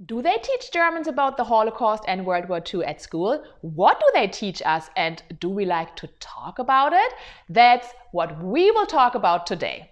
Do they teach Germans about the Holocaust and World War II at school? What do they teach us, and do we like to talk about it? That's what we will talk about today.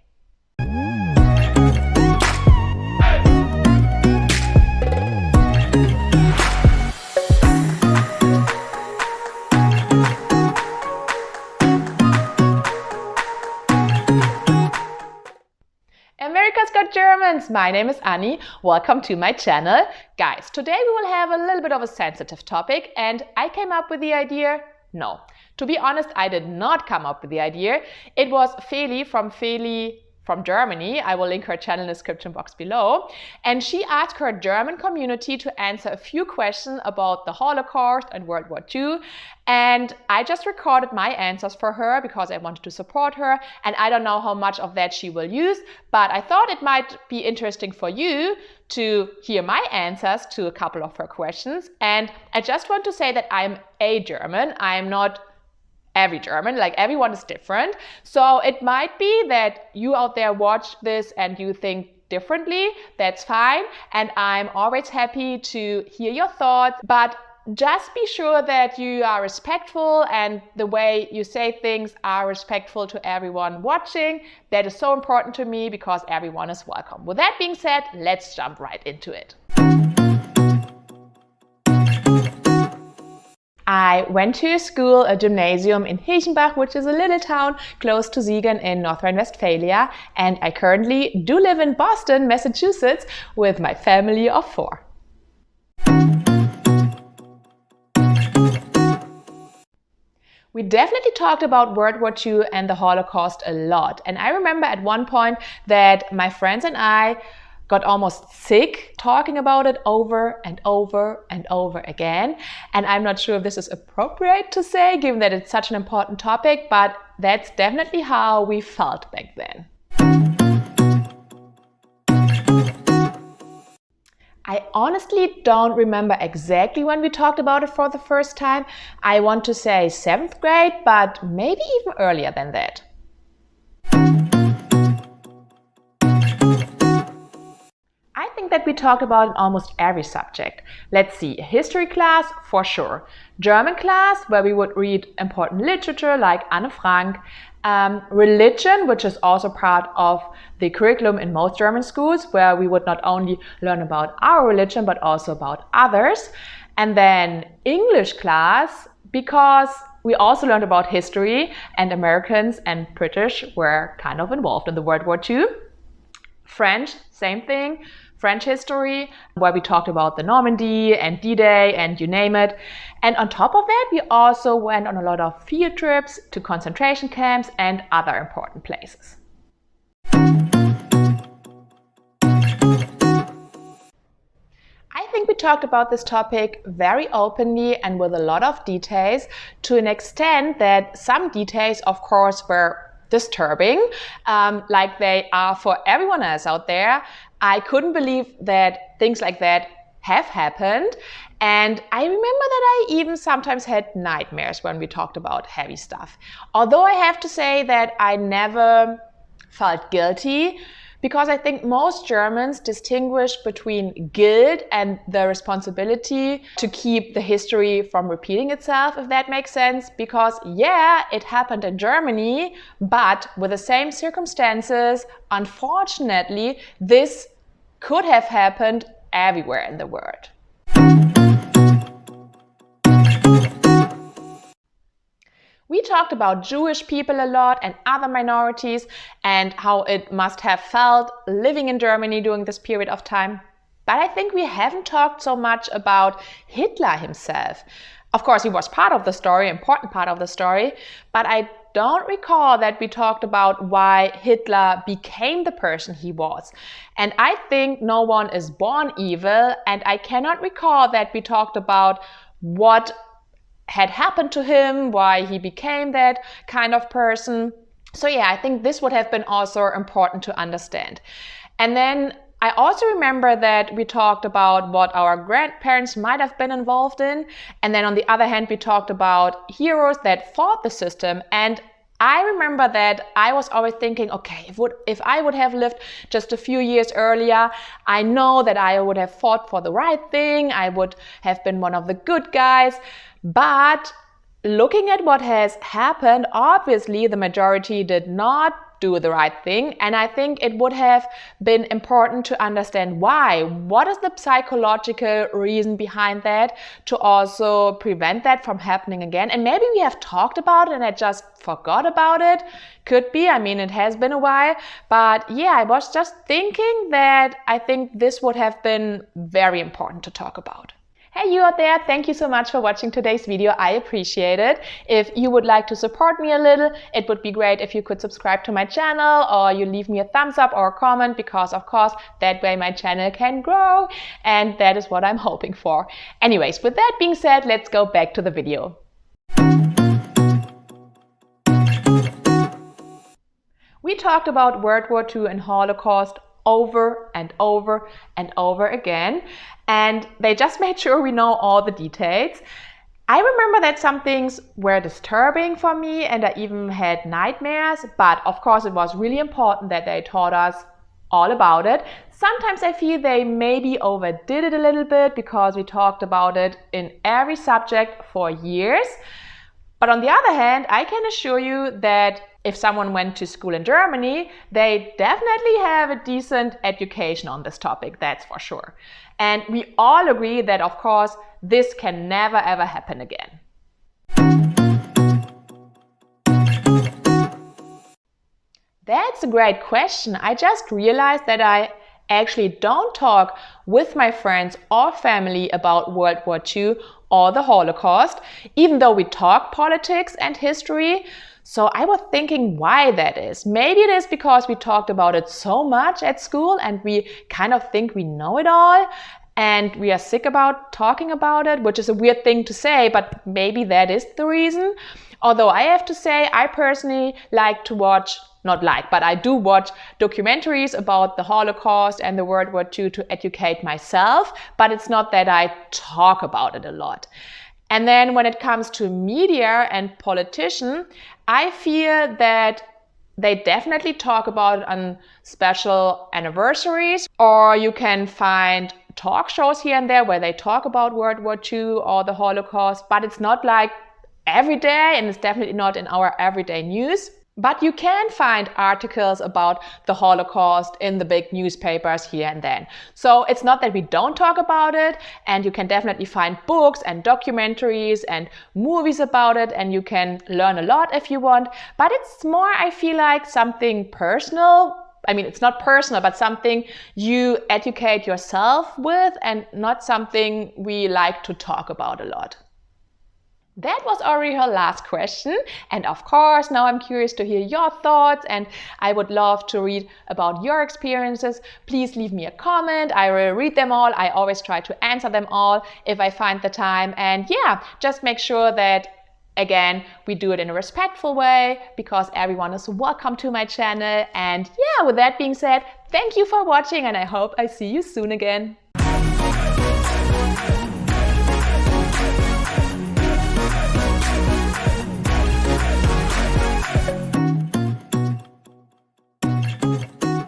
America's Got Germans! My name is Annie. Welcome to my channel. Guys, today we will have a little bit of a sensitive topic, and I came up with the idea. No, to be honest, I did not come up with the idea. It was Feli from Germany. I will link her channel in the description box below. And she asked her German community to answer a few questions about the Holocaust and World War II. And I just recorded my answers for her because I wanted to support her. And I don't know how much of that she will use, but I thought it might be interesting for you to hear my answers to a couple of her questions. And I just want to say that I'm a German. I'm not every German, like everyone is different. So it might be that you out there watch this and you think differently. That's fine. And I'm always happy to hear your thoughts, but just be sure that you are respectful and the way you say things are respectful to everyone watching. That is so important to me because everyone is welcome. With that being said, let's jump right into it. I went to school, a gymnasium in Hilchenbach, which is a little town close to Siegen in North Rhine-Westphalia, and I currently do live in Boston, Massachusetts, with my family of 4. We definitely talked about World War II and the Holocaust a lot, and I remember at one point that my friends and I got almost sick talking about it over and over and over again. And I'm not sure if this is appropriate to say, given that it's such an important topic, but that's definitely how we felt back then. I honestly don't remember exactly when we talked about it for the first time. I want to say 7th grade, but maybe even earlier than that. I think that we talked about in almost every subject. Let's see, history class for sure, German class where we would read important literature like Anne Frank, religion, which is also part of the curriculum in most German schools, where we would not only learn about our religion but also about others, and then English class because we also learned about history, and Americans and British were kind of involved in the World War II. French, same thing. French history, where we talked about the Normandy and D-Day and you name it. And on top of that, we also went on a lot of field trips to concentration camps and other important places. I think we talked about this topic very openly and with a lot of details, to an extent that some details, of course, were disturbing, like they are for everyone else out there. I couldn't believe that things like that have happened. And I remember that I even sometimes had nightmares when we talked about heavy stuff. Although I have to say that I never felt guilty, because I think most Germans distinguish between guilt and the responsibility to keep the history from repeating itself, if that makes sense. Because yeah, it happened in Germany, but with the same circumstances, unfortunately, this could have happened everywhere in the world. We talked about Jewish people a lot and other minorities and how it must have felt living in Germany during this period of time. But I think we haven't talked so much about Hitler himself. Of course, he was part of the story, important part of the story, but I don't recall that we talked about why Hitler became the person he was. And I think no one is born evil, and I cannot recall that we talked about what had happened to him, why he became that kind of person. So yeah, I think this would have been also important to understand. And then I also remember that we talked about what our grandparents might have been involved in. And then on the other hand, we talked about heroes that fought the system. And I remember that I was always thinking, okay, if I would have lived just a few years earlier, I know that I would have fought for the right thing, I would have been one of the good guys. But looking at what has happened, obviously the majority did not do the right thing, and I think it would have been important to understand why. What is the psychological reason behind that to also prevent that from happening again? And maybe we have talked about it and I just forgot about it. Could be, I mean, it has been a while, but yeah, I was just thinking that I think this would have been very important to talk about. Hey, you out there, thank you so much for watching today's video. I appreciate it. If you would like to support me a little, it would be great if you could subscribe to my channel or you leave me a thumbs up or a comment, because of course that way my channel can grow, and that is what I'm hoping for. Anyways, with that being said, let's go back to the video. We talked about World War II and Holocaust over and over and over again, and they just made sure we know all the details. I remember that some things were disturbing for me and I even had nightmares, but of course it was really important that they taught us all about it. Sometimes I feel they maybe overdid it a little bit because we talked about it in every subject for years. But on the other hand, I can assure you that if someone went to school in Germany, they definitely have a decent education on this topic, that's for sure. And we all agree that, of course, this can never ever happen again. That's a great question. I just realized that I actually don't talk with my friends or family about World War II or the Holocaust, even though we talk politics and history. So I was thinking why that is. Maybe it is because we talked about it so much at school and we kind of think we know it all and we are sick about talking about it, which is a weird thing to say, but maybe that is the reason. Although I have to say, I personally like to watch, not like, but I do watch documentaries about the Holocaust and the World War II to educate myself, but it's not that I talk about it a lot. And then when it comes to media and politicians, I feel that they definitely talk about it on special anniversaries, or you can find talk shows here and there where they talk about World War II or the Holocaust, but it's not like every day, and it's definitely not in our everyday news. But you can find articles about the Holocaust in the big newspapers here and then. So it's not that we don't talk about it, and you can definitely find books and documentaries and movies about it, and you can learn a lot if you want. But it's more, I feel like, something personal. I mean, it's not personal, but something you educate yourself with, and not something we like to talk about a lot. That was already her last question, and of course now I'm curious to hear your thoughts, and I would love to read about your experiences. Please leave me a comment. I will read them all. I always try to answer them all if I find the time, and yeah, just make sure that again we do it in a respectful way, because everyone is welcome to my channel. And yeah, with that being said, thank you for watching, and I hope I see you soon again.